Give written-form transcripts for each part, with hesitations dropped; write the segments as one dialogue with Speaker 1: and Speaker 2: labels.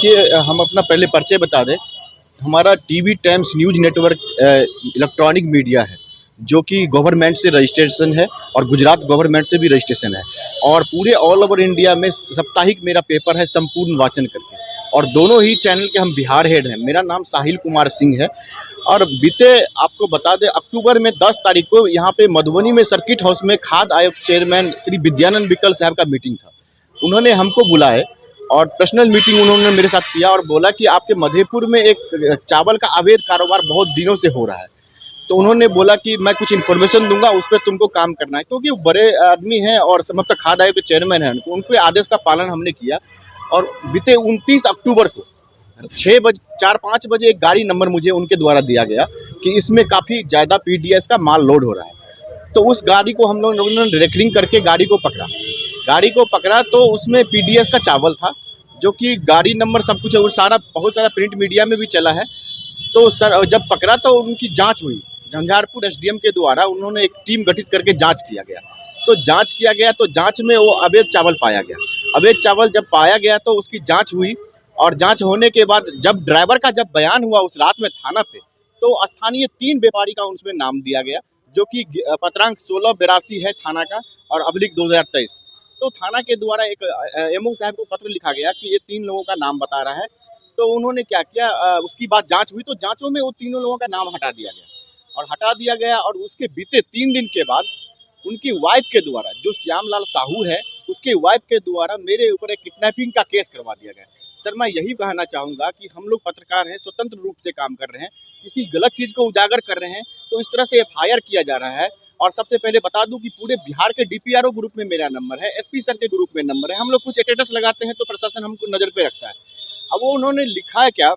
Speaker 1: देखिए, हम अपना पहले परिचय बता दें। हमारा TV times news network electronic media है, जो कि गवर्नमेंट से रजिस्ट्रेशन है और गुजरात गवर्नमेंट से भी रजिस्ट्रेशन है। और पूरे ऑल ओवर इंडिया में साप्ताहिक मेरा पेपर है संपूर्ण वाचन करके, और दोनों ही चैनल के हम बिहार हेड हैं। मेरा नाम साहिल कुमार सिंह है। और बीते आपको बता दें, अक्टूबर में 10 तारीख को यहाँ पे मधुबनी में सर्किट हाउस में खाद्य आयोग चेयरमैन श्री विद्यानंद बिकल साहब का मीटिंग था। उन्होंने हमको बुलाए और पर्सनल मीटिंग उन्होंने मेरे साथ किया और बोला कि आपके मधेपुर में एक चावल का अवैध कारोबार बहुत दिनों से हो रहा है। तो उन्होंने बोला कि मैं कुछ इन्फॉर्मेशन दूंगा, उस पर तुमको काम करना है, क्योंकि वो बड़े आदमी हैं और समाप्त खाद्य आयोग के चेयरमैन हैं। उनके आदेश का पालन हमने किया। और बीते 29 अक्टूबर को 4-5 बजे एक गाड़ी नंबर मुझे उनके द्वारा दिया गया कि इसमें काफ़ी ज़्यादा पीडीएस का माल लोड हो रहा है। तो उस गाड़ी को हम लोगों ने रेकरिंग करके गाड़ी को पकड़ा तो उसमें पीडीएस का चावल था, जो कि गाड़ी नंबर सब कुछ है, वो सारा बहुत सारा प्रिंट मीडिया में भी चला है। तो सर जब पकड़ा तो उनकी जांच हुई, झंझारपुर एसडीएम के द्वारा उन्होंने एक टीम गठित करके जांच किया गया। तो जांच किया गया तो जांच में वो अवैध चावल पाया गया। अवैध चावल जब पाया गया तो उसकी जांच हुई, और जांच होने के बाद जब ड्राइवर का जब बयान हुआ उस रात में थाना पे, तो स्थानीय 3 व्यापारी का उसमें नाम दिया गया, जो कि पत्रांक 1682 है थाना का और / 2023। तो थाना के द्वारा एक एमओ साहब को पत्र लिखा गया कि ये 3 लोगों का नाम बता रहा है। तो उन्होंने क्या किया, उसकी बाद जांच हुई तो जांचों में वो तीनों लोगों का नाम हटा दिया गया। और उसके बीते 3 दिन के बाद उनकी वाइफ के द्वारा, जो श्यामलाल साहू है, उसके वाइफ के द्वारा मेरे ऊपर एक किडनैपिंग का केस करवा दिया गया। सर मैं यही कहना चाहूँगा कि हम लोग पत्रकार हैं, स्वतंत्र रूप से काम कर रहे हैं, किसी गलत चीज़ को उजागर कर रहे हैं तो इस तरह से एफआईआर किया जा रहा है। और सबसे पहले बता दूं कि पूरे बिहार के डीपीआरओ ग्रुप में मेरा नंबर है, एसपी सर के ग्रुप में नंबर है। हम लोग कुछ स्टेटस लगाते हैं तो प्रशासन हमको नज़र पे रखता है। अब वो उन्होंने लिखा है क्या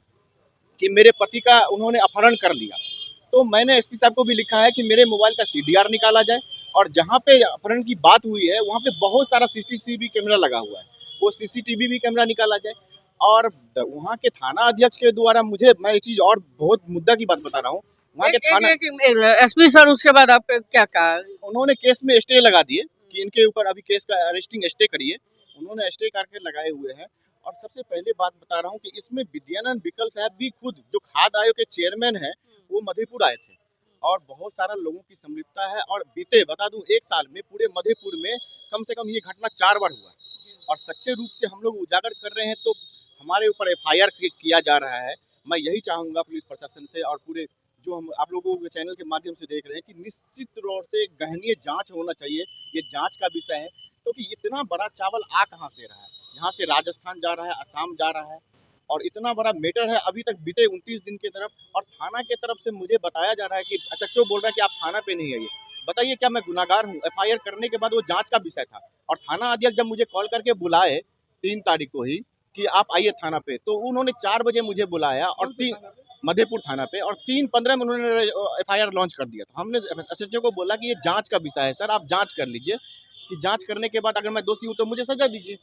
Speaker 1: कि मेरे पति का उन्होंने अपहरण कर लिया। तो मैंने एसपी साहब को भी लिखा है कि मेरे मोबाइल का सीडीआर निकाला जाए, और जहाँ पे अपहरण की बात हुई है वहाँ पे बहुत सारा सीसीटीवी कैमरा लगा हुआ है, वो सीसीटीवी भी कैमरा निकाला जाए। और वहाँ के थाना अध्यक्ष के द्वारा मैं एक चीज़ और बहुत मुद्दा की बात बता रहा हूँ। वहाँ के थाना
Speaker 2: एसपी सर, उसके बाद आप क्या कहा?
Speaker 1: उन्होंने केस में स्टे लगा दिए कि इनके ऊपर अभी केस का अरेस्टिंग स्टे करिए। उन्होंने स्टे करके लगाए हुए हैं। और सबसे पहले बात बता रहा हूँ कि इसमें विद्यानंद बिकल साहब भी खुद, जो खाद्य आयोग के चेयरमैन है, वो मधेपुर आए थे और बहुत सारा लोगों की संलिप्तता है। और बीते बता दूं 1 साल में पूरे मधेपुर में कम से कम ये घटना 4 बार हुआ है। और सच्चे रूप से हम लोग उजागर कर रहे हैं तो हमारे ऊपर एफआईआर किया जा रहा है। मैं यही चाहूँगा पुलिस प्रशासन से और पूरे जो हम आप लोगों के चैनल के माध्यम से देख रहे हैं कि निश्चित तौर से गहनीय जांच होना चाहिए। ये जांच का विषय है, क्योंकि इतना बड़ा चावल आ कहाँ से रहा है। यहाँ से राजस्थान जा रहा है, असम जा रहा है, और इतना बड़ा मैटर है। अभी तक बीते 29 दिन की तरफ, और थाना के तरफ से मुझे बताया जा रहा है कि एसएचओ बोल रहा है कि आप थाना पे नहीं आइए। बताइए क्या मैं गुनाहगार हूँ? एफआईआर करने के बाद वो जांच का विषय था। और थाना अध्यक्ष जब मुझे कॉल करके बुलाए 3 तारीख को ही कि आप आइए थाना पे, तो उन्होंने 4 बजे मुझे बुलाया और मधेपुर थाना पे, और 3:15 में उन्होंने एफआईआर लॉन्च कर दिया। तो हमने एसएचओ को बोला कि ये जांच का विषय है सर, आप जांच कर लीजिए, कि जांच करने के बाद अगर मैं दोषी हूँ तो मुझे सजा दीजिए।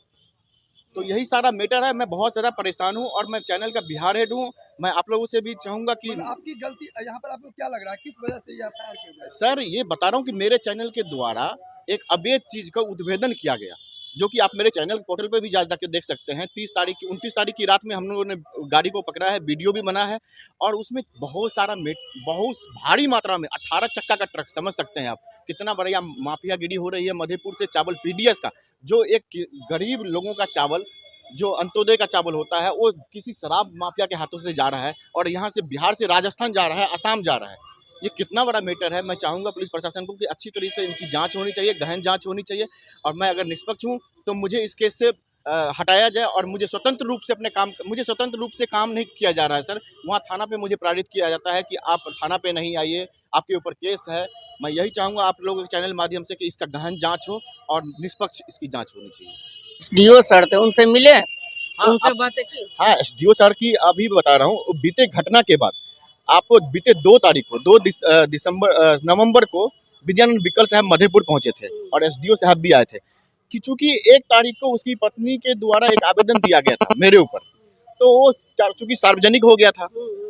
Speaker 1: तो यही सारा मैटर है। मैं बहुत ज़्यादा परेशान हूँ और मैं चैनल का बिहार हेड हूँ। मैं आप लोगों से भी चाहूँगा कि
Speaker 3: आपकी गलती यहाँ पर आपको क्या लग रहा है, किस वजह से ये एफआईआर किया गया?
Speaker 1: सर ये बता रहा हूँ कि मेरे चैनल के द्वारा एक अवैध चीज़ का उद्भेदन किया गया, जो कि आप मेरे चैनल पोर्टल पे भी जाके देख सकते हैं। 29 तारीख की रात में हम लोगों ने गाड़ी को पकड़ा है, वीडियो भी बना है, और उसमें बहुत सारा बहुत भारी मात्रा में 18 चक्का का ट्रक, समझ सकते हैं आप कितना बड़ा माफियागिरी हो रही है मधेपुर से चावल पीडीएस का, जो एक गरीब लोगों का चावल, जो अंत्योदय का चावल होता है, वो किसी शराब माफिया के हाथों से जा रहा है, और यहाँ से बिहार से राजस्थान जा रहा है, असम जा रहा है। ये कितना बड़ा मैटर है। मैं चाहूँगा पुलिस प्रशासन को कि अच्छी तरीके से इनकी जांच होनी चाहिए, गहन जांच होनी चाहिए, और मैं अगर निष्पक्ष हूँ तो मुझे इस केस से हटाया जाए, और मुझे स्वतंत्र रूप से काम नहीं किया जा रहा है सर। वहाँ थाना पे मुझे प्रेरित किया जाता है कि आप थाना पे नहीं आइए, आपके ऊपर केस है। मैं यही चाहूँगा आप लोगों के चैनल माध्यम से कि इसका गहन जाँच हो और निष्पक्ष इसकी जाँच होनी चाहिए।
Speaker 2: डीओ सर थे, उनसे मिले? उनसे बातें की?
Speaker 1: हाँ, एसडीओ सर की अभी बता रहा हूँ। बीते घटना के बाद आपको बीते 2 तारीख को 2 नवंबर को विद्यानंद बिकल साहब मधेपुर पहुंचे थे और एसडीओ साहब भी आए थे, कि चूंकि 1 तारीख को उसकी पत्नी के द्वारा एक आवेदन दिया गया था मेरे ऊपर, तो वो चूंकि सार्वजनिक हो गया था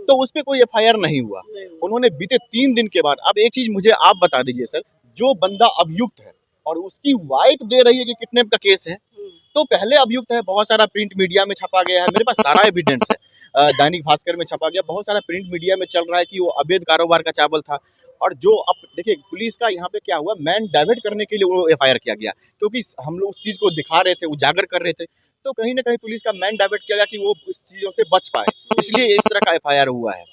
Speaker 1: तो उस पर कोई एफआईआर नहीं हुआ। उन्होंने बीते 3 दिन के बाद, अब एक चीज मुझे आप बता दीजिए सर, जो बंदा अभियुक्त है और उसकी वाइफ दे रही है कि किडनैप का केस है, तो पहले अभियुक्त है, बहुत सारा प्रिंट मीडिया में छपा गया है, मेरे पास सारा एविडेंस है। दैनिक भास्कर में छपा गया, बहुत सारा प्रिंट मीडिया में चल रहा है कि वो अवैध कारोबार का चावल था। और जो अब देखिए पुलिस का यहाँ पे क्या हुआ, मैन डाइवर्ट करने के लिए वो एफआईआर किया गया, क्योंकि हम लोग उस चीज़ को दिखा रहे थे, उजागर कर रहे थे, तो कहीं ना कहीं पुलिस का मैन डाइवर्ट किया गया कि वो इस चीज़ों से बच पाए, इसलिए इस तरह का एफआईआर हुआ है।